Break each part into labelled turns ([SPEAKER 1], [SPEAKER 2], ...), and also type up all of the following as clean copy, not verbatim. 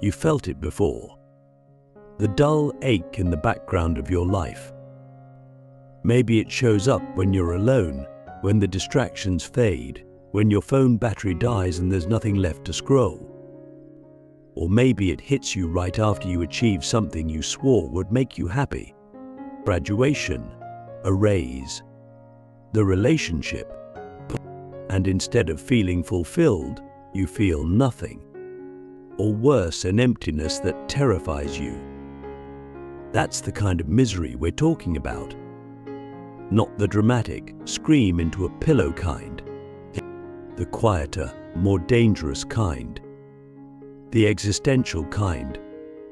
[SPEAKER 1] You felt it before. The dull ache in the background of your life. Maybe it shows up when you're alone, when the distractions fade, when your phone battery dies and there's nothing left to scroll. Or maybe it hits you right after you achieve something you swore would make you happy. Graduation, a raise, the relationship. And instead of feeling fulfilled, you feel nothing. Or worse, an emptiness that terrifies you. That's the kind of misery we're talking about. Not the dramatic, scream into a pillow kind. The quieter, more dangerous kind. The existential kind.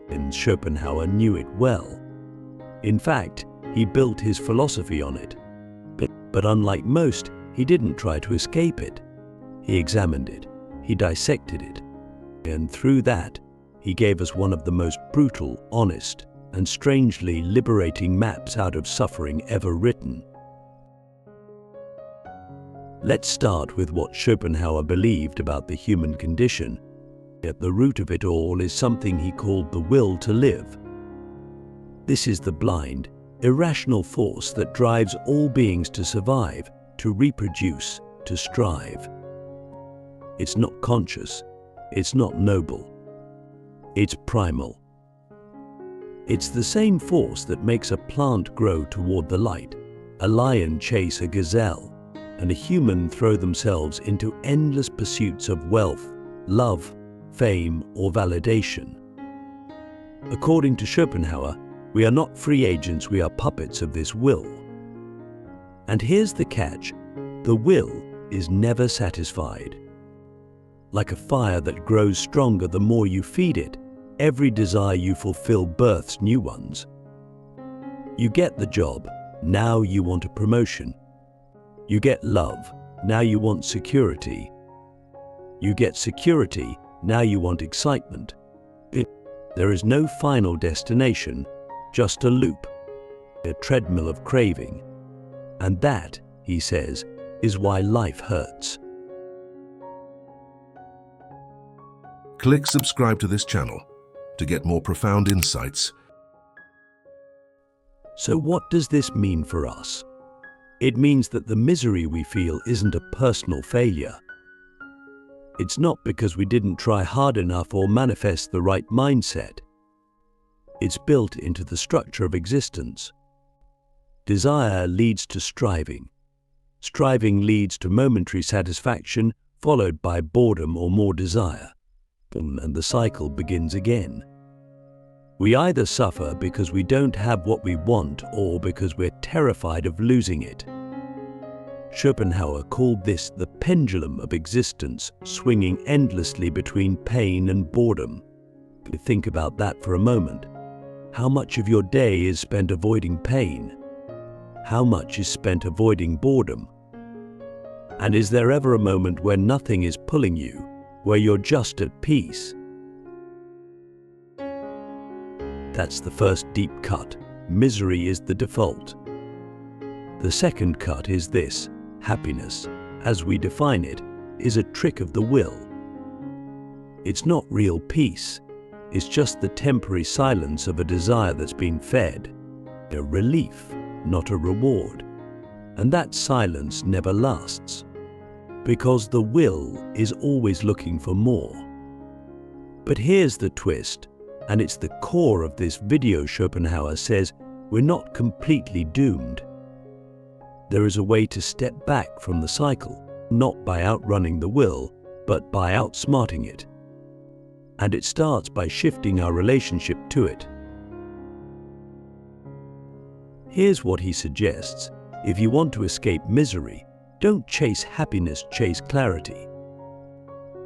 [SPEAKER 1] And Schopenhauer knew it well. In fact, he built his philosophy on it. But unlike most, he didn't try to escape it. He examined it. He dissected it. And through that, he gave us one of the most brutal, honest, and strangely liberating maps out of suffering ever written. Let's start with what Schopenhauer believed about the human condition. At the root of it all is something he called the will to live. This is the blind, irrational force that drives all beings to survive, to reproduce, to strive. It's not conscious. It's not noble. It's primal. It's the same force that makes a plant grow toward the light, a lion chase a gazelle, and a human throw themselves into endless pursuits of wealth, love, fame, or validation. According to Schopenhauer, we are not free agents, we are puppets of this will. And here's the catch: the will is never satisfied. Like a fire that grows stronger the more you feed it, every desire you fulfill births new ones. You get the job, now you want a promotion. You get love, now you want security. You get security, now you want excitement. There is no final destination, just a loop, a treadmill of craving. And that, he says, is why life hurts.
[SPEAKER 2] Click subscribe to this channel to get more profound insights.
[SPEAKER 1] So what does this mean for us? It means that the misery we feel isn't a personal failure. It's not because we didn't try hard enough or manifest the right mindset. It's built into the structure of existence. Desire leads to striving. Striving leads to momentary satisfaction, followed by boredom or more desire. And the cycle begins again. We either suffer because we don't have what we want or because we're terrified of losing it. Schopenhauer called this the pendulum of existence, swinging endlessly between pain and boredom. Think about that for a moment. How much of your day is spent avoiding pain? How much is spent avoiding boredom? And is there ever a moment where nothing is pulling you, where you're just at peace? That's the first deep cut. Misery is the default. The second cut is this: happiness, as we define it, is a trick of the will. It's not real peace. It's just the temporary silence of a desire that's been fed. A relief, not a reward. And that silence never lasts. Because the will is always looking for more. But here's the twist, and it's the core of this video. Schopenhauer says we're not completely doomed. There is a way to step back from the cycle, not by outrunning the will, but by outsmarting it. And it starts by shifting our relationship to it. Here's what he suggests: if you want to escape misery, don't chase happiness, chase clarity.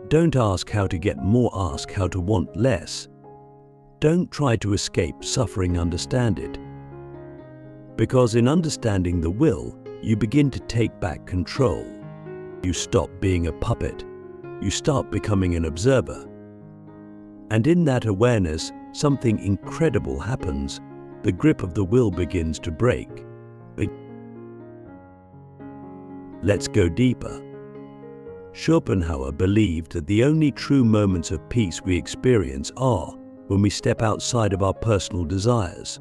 [SPEAKER 1] Don't ask how to get more, ask how to want less. Don't try to escape suffering, understand it. Because in understanding the will, you begin to take back control. You stop being a puppet. You start becoming an observer. And in that awareness, something incredible happens. The grip of the will begins to break. Let's go deeper. Schopenhauer believed that the only true moments of peace we experience are when we step outside of our personal desires.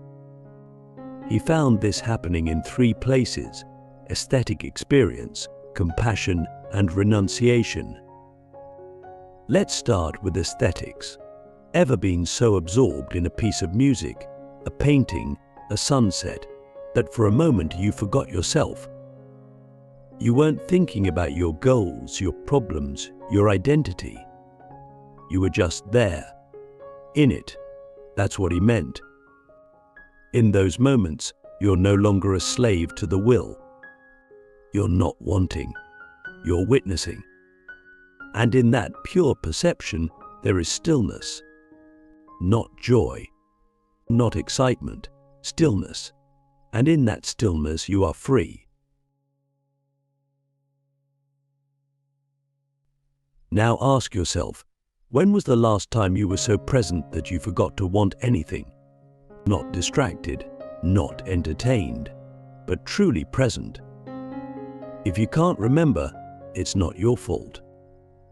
[SPEAKER 1] He found this happening in three places: aesthetic experience, compassion, and renunciation. Let's start with aesthetics. Ever been so absorbed in a piece of music, a painting, a sunset, that for a moment you forgot yourself? You weren't thinking about your goals, your problems, your identity. You were just there, in it. That's what he meant. In those moments, you're no longer a slave to the will. You're not wanting, you're witnessing. And in that pure perception, there is stillness. Not joy, not excitement, stillness. And in that stillness, you are free. Now ask yourself, when was the last time you were so present that you forgot to want anything? Not distracted, not entertained, but truly present. If you can't remember, it's not your fault.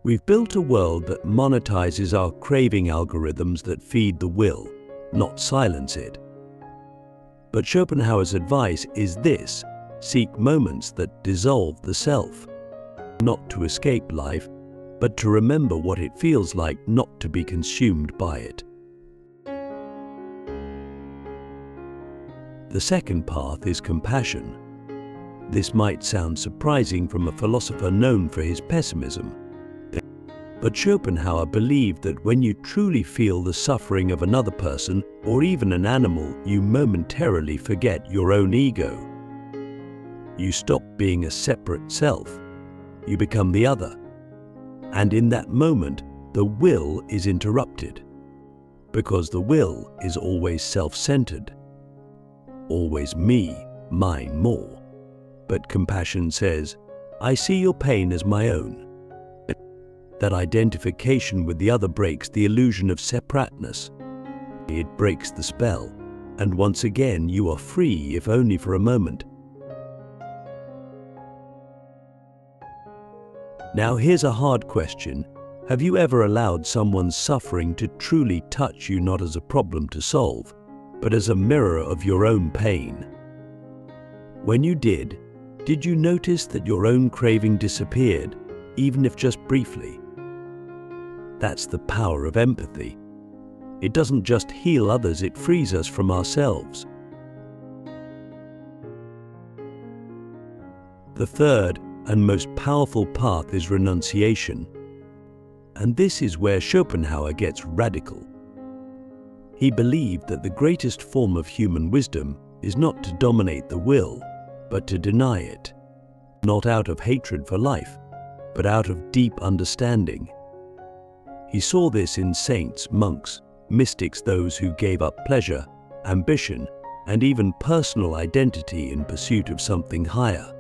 [SPEAKER 1] We've built a world that monetizes our craving algorithms that feed the will, not silence it. But Schopenhauer's advice is this: seek moments that dissolve the self, not to escape life, but to remember what it feels like not to be consumed by it. The second path is compassion. This might sound surprising from a philosopher known for his pessimism, but Schopenhauer believed that when you truly feel the suffering of another person or even an animal, you momentarily forget your own ego. You stop being a separate self. You become the other. And in that moment, the will is interrupted, because the will is always self-centered. Always me, mine more. But compassion says, I see your pain as my own. That identification with the other breaks the illusion of separateness. It breaks the spell, and once again you are free, if only for a moment. Now here's a hard question. Have you ever allowed someone's suffering to truly touch you, not as a problem to solve, but as a mirror of your own pain? When you did you notice that your own craving disappeared, even if just briefly? That's the power of empathy. It doesn't just heal others, it frees us from ourselves. The third and most powerful path is renunciation. And this is where Schopenhauer gets radical. He believed that the greatest form of human wisdom is not to dominate the will, but to deny it. Not out of hatred for life, but out of deep understanding. He saw this in saints, monks, mystics, those who gave up pleasure, ambition, and even personal identity in pursuit of something higher.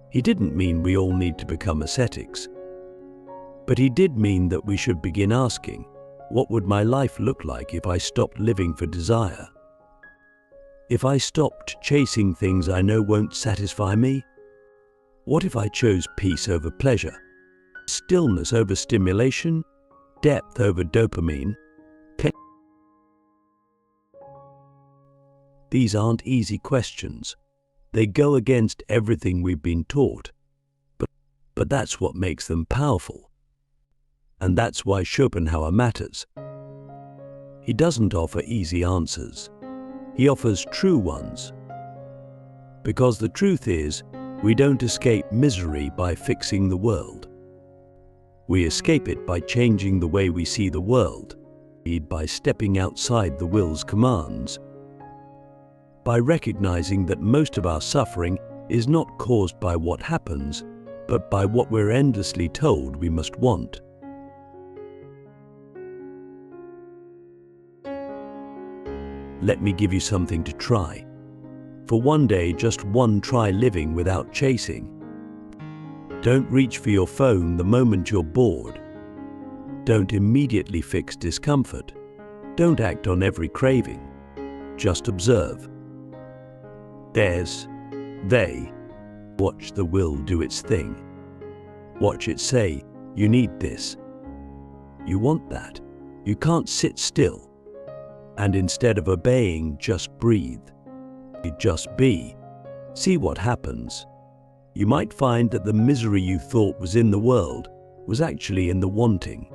[SPEAKER 1] He didn't mean we all need to become ascetics, but he did mean that we should begin asking, what would my life look like if I stopped living for desire? If I stopped chasing things I know won't satisfy me? What if I chose peace over pleasure, stillness over stimulation, depth over dopamine? These aren't easy questions. They go against everything we've been taught. But that's what makes them powerful. And that's why Schopenhauer matters. He doesn't offer easy answers. He offers true ones. Because the truth is, we don't escape misery by fixing the world. We escape it by changing the way we see the world, by stepping outside the will's commands, by recognizing that most of our suffering is not caused by what happens, but by what we're endlessly told we must want. Let me give you something to try. For one day, just one, try living without chasing. Don't reach for your phone the moment you're bored. Don't immediately fix discomfort. Don't act on every craving. Just observe. They. Watch the will do its thing. Watch it say, "You need this. You want that. You can't sit still." And instead of obeying, just breathe. Just be. See what happens. You might find that the misery you thought was in the world was actually in the wanting.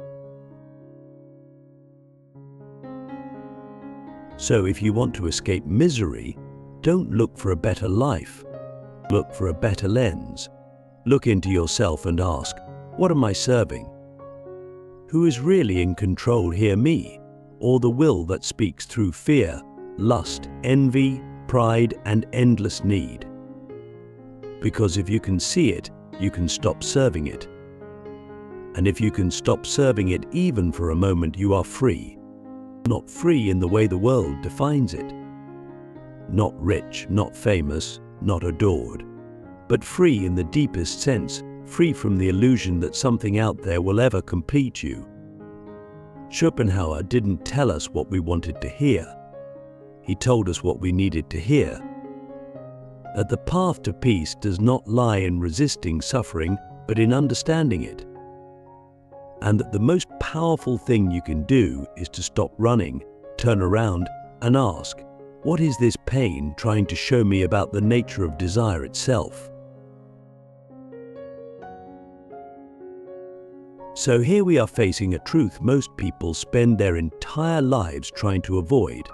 [SPEAKER 1] So if you want to escape misery, don't look for a better life. Look for a better lens. Look into yourself and ask, what am I serving? Who is really in control here, me, or the will that speaks through fear, lust, envy, pride, and endless need? Because if you can see it, you can stop serving it. And if you can stop serving it even for a moment, you are free. Not free in the way the world defines it. Not rich, not famous, not adored, but free in the deepest sense, free from the illusion that something out there will ever complete you. Schopenhauer didn't tell us what we wanted to hear. He told us what we needed to hear. That the path to peace does not lie in resisting suffering, but in understanding it. And that the most powerful thing you can do is to stop running, turn around, and ask, what is this pain trying to show me about the nature of desire itself? So here we are facing a truth most people spend their entire lives trying to avoid.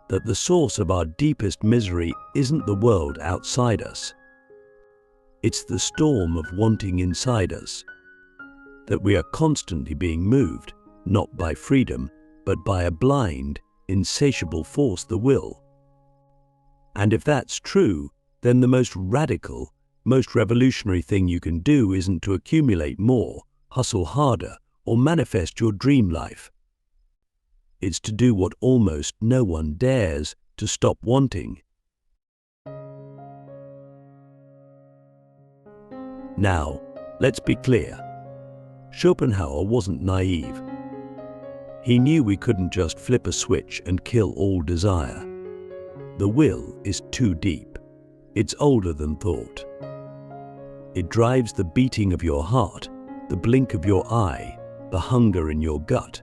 [SPEAKER 1] That the source of our deepest misery isn't the world outside us. It's the storm of wanting inside us. That we are constantly being moved, not by freedom, but by a blind, insatiable force, the will. And if that's true, then the most radical, most revolutionary thing you can do isn't to accumulate more, hustle harder, or manifest your dream life. It's to do what almost no one dares, to stop wanting. Now, let's be clear. Schopenhauer wasn't naive. He knew we couldn't just flip a switch and kill all desire. The will is too deep. It's older than thought. It drives the beating of your heart, the blink of your eye, the hunger in your gut.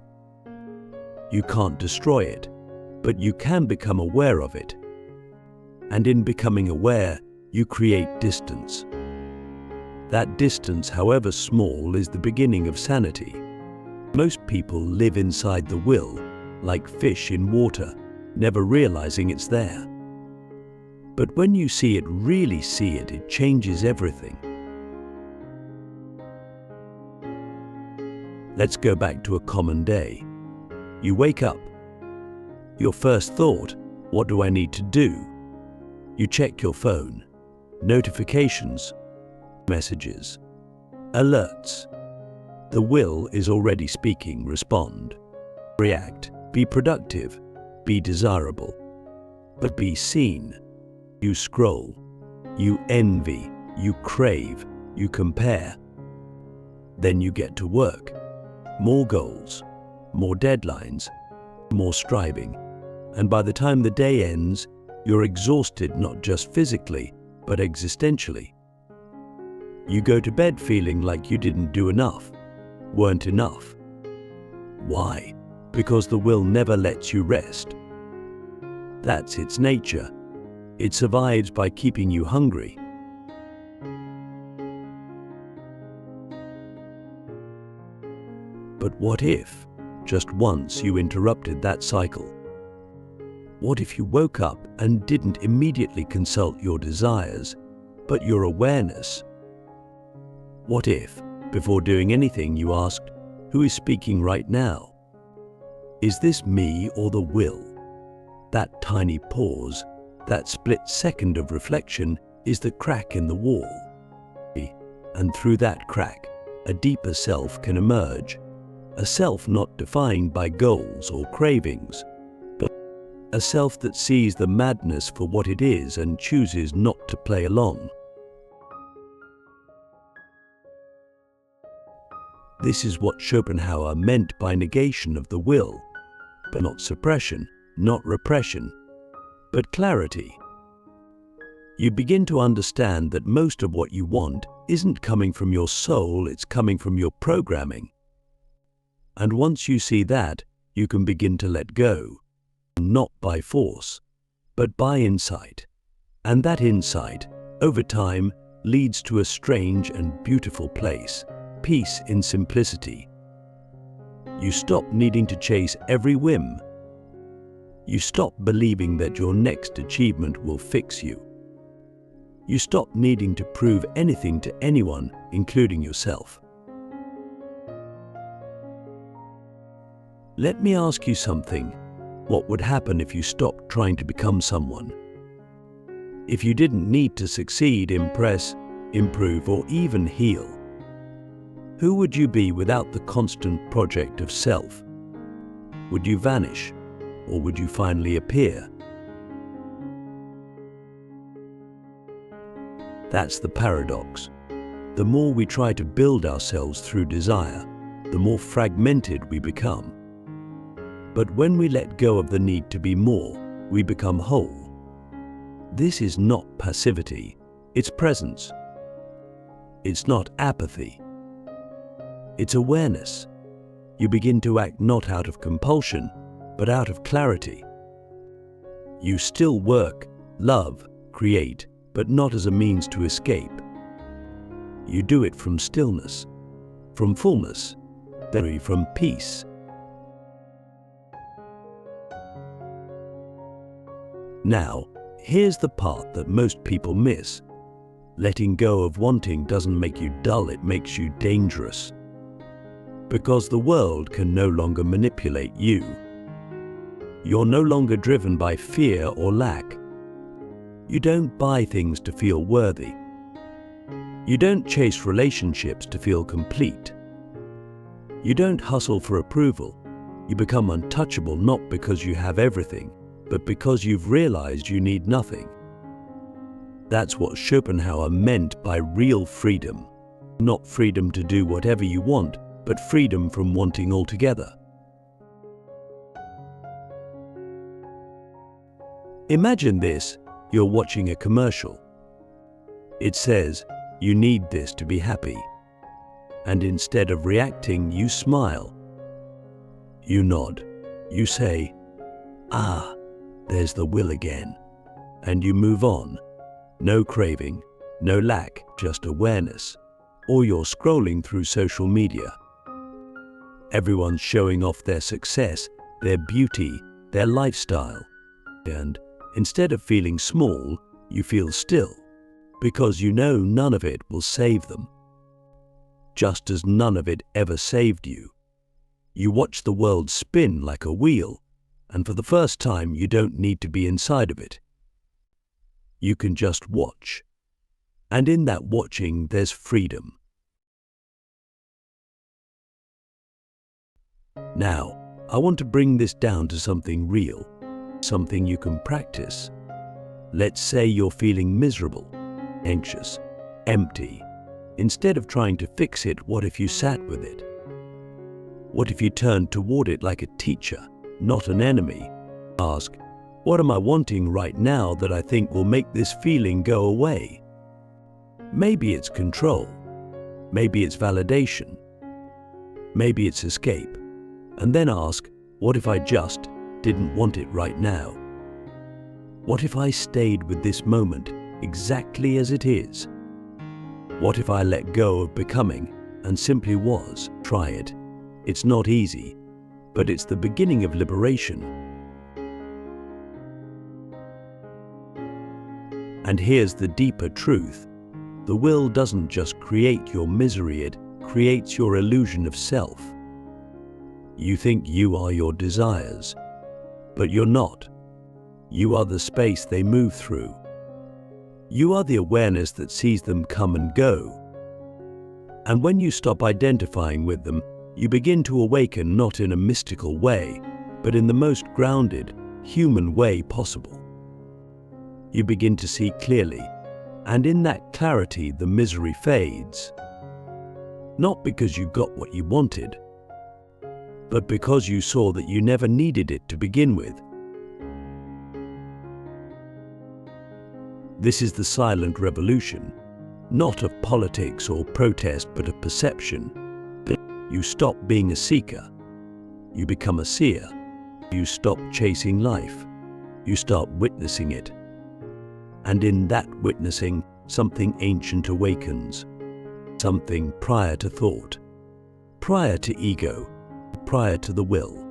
[SPEAKER 1] You can't destroy it, but you can become aware of it. And in becoming aware, you create distance. That distance, however small, is the beginning of sanity. Most people live inside the will, like fish in water, never realizing it's there. But when you see it, really see it, it changes everything. Let's go back to a common day. You wake up. Your first thought, what do I need to do? You check your phone. Notifications. Messages, alerts. The will is already speaking. Respond, react, be productive, be desirable, but be seen. You scroll, you envy, you crave, you compare. Then you get to work. More goals, more deadlines, more striving. And by the time the day ends, you're exhausted, not just physically, but existentially. You go to bed feeling like you didn't do enough, weren't enough. Why? Because the will never lets you rest. That's its nature. It survives by keeping you hungry. But what if, just once, you interrupted that cycle? What if you woke up and didn't immediately consult your desires, but your awareness? What if, before doing anything, you asked, who is speaking right now? Is this me or the will? That tiny pause, that split second of reflection, is the crack in the wall. And through that crack, a deeper self can emerge. A self not defined by goals or cravings, but a self that sees the madness for what it is and chooses not to play along. This is what Schopenhauer meant by negation of the will, but not suppression, not repression, but clarity. You begin to understand that most of what you want isn't coming from your soul, it's coming from your programming. And once you see that, you can begin to let go, not by force, but by insight. And that insight, over time, leads to a strange and beautiful place, peace in simplicity. You stop needing to chase every whim. You stop believing that your next achievement will fix you. You stop needing to prove anything to anyone, including yourself. Let me ask you something. What would happen if you stopped trying to become someone? If you didn't need to succeed, impress, improve, or even heal? Who would you be without the constant project of self? Would you vanish, or would you finally appear? That's the paradox. The more we try to build ourselves through desire, the more fragmented we become. But when we let go of the need to be more, we become whole. This is not passivity, it's presence. It's not apathy. It's awareness. You begin to act not out of compulsion, but out of clarity. You still work, love, create, but not as a means to escape. You do it from stillness, from fullness, from peace. Now, here's the part that most people miss. Letting go of wanting doesn't make you dull, it makes you dangerous. Because the world can no longer manipulate you. You're no longer driven by fear or lack. You don't buy things to feel worthy. You don't chase relationships to feel complete. You don't hustle for approval. You become untouchable not because you have everything, but because you've realized you need nothing. That's what Schopenhauer meant by real freedom. Not freedom to do whatever you want, but freedom from wanting altogether. Imagine this. You're watching a commercial. It says, "You need this to be happy." And instead of reacting, you smile. You nod. You say, "Ah, there's the will again." And you move on. No craving, no lack, just awareness. Or you're scrolling through social media. Everyone's showing off their success, their beauty, their lifestyle. And instead of feeling small, you feel still, because you know none of it will save them. Just as none of it ever saved you. You watch the world spin like a wheel, and for the first time you don't need to be inside of it. You can just watch. And in that watching, there's freedom. Now, I want to bring this down to something real, something you can practice. Let's say you're feeling miserable, anxious, empty. Instead of trying to fix it, what if you sat with it? What if you turned toward it like a teacher, not an enemy? Ask, what am I wanting right now that I think will make this feeling go away? Maybe it's control. Maybe it's validation. Maybe it's escape. And then ask, what if I just didn't want it right now? What if I stayed with this moment exactly as it is? What if I let go of becoming and simply was? Try it. It's not easy, but it's the beginning of liberation. And here's the deeper truth. The will doesn't just create your misery, it creates your illusion of self. You think you are your desires, but you're not. You are the space they move through. You are the awareness that sees them come and go. And when you stop identifying with them, you begin to awaken not in a mystical way, but in the most grounded, human way possible. You begin to see clearly, and in that clarity the misery fades. Not because you got what you wanted, but because you saw that you never needed it to begin with. This is the silent revolution, not of politics or protest, but of perception. You stop being a seeker. You become a seer. You stop chasing life. You start witnessing it. And in that witnessing, something ancient awakens. Something prior to thought, prior to ego, prior to the will.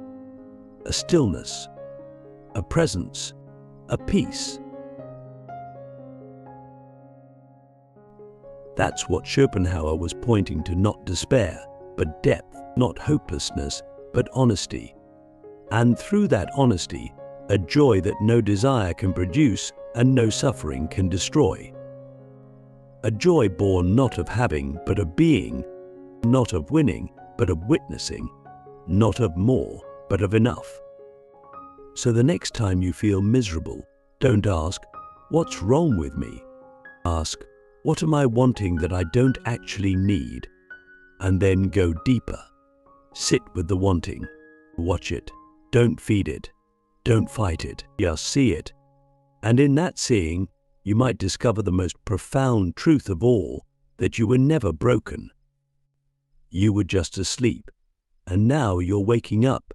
[SPEAKER 1] A stillness, a presence, a peace. That's what Schopenhauer was pointing to, not despair, but depth, not hopelessness, but honesty. And through that honesty, a joy that no desire can produce and no suffering can destroy. A joy born not of having, but of being, not of winning, but of witnessing, not of more, but of enough. So the next time you feel miserable, don't ask, "What's wrong with me?" Ask, "What am I wanting that I don't actually need?" And then go deeper. Sit with the wanting. Watch it. Don't feed it. Don't fight it. Just see it. And in that seeing, you might discover the most profound truth of all, that you were never broken. You were just asleep, and now you're waking up